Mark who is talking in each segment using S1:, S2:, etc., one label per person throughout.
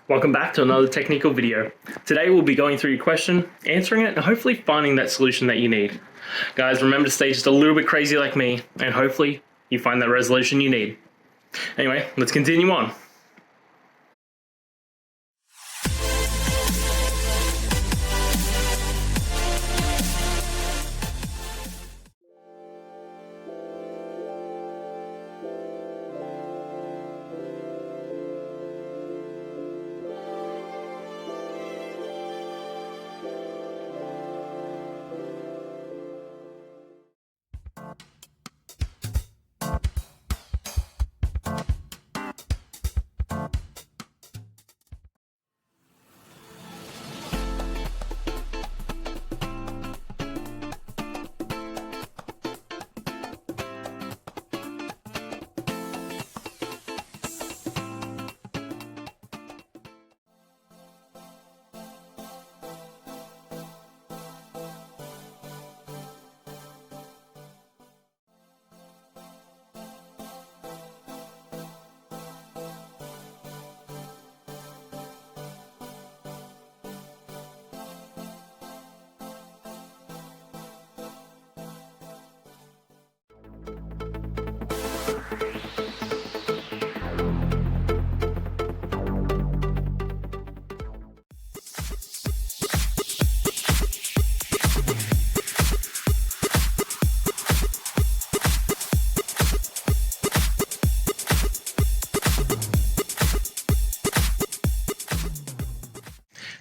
S1: Welcome back to another technical video. Today we'll be going through your question, answering it, and hopefully finding that solution that you need. Guys, remember to stay just a little bit crazy like me, and hopefully you find that resolution you need. Anyway, let's continue on.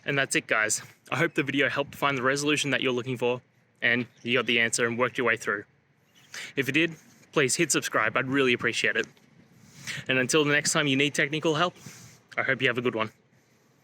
S1: And that's it, guys. I hope the video helped find the resolution that you're looking for and you got the answer and worked your way through. If you did, please hit subscribe. I'd really appreciate it. And until the next time you need technical help, I hope you have a good one.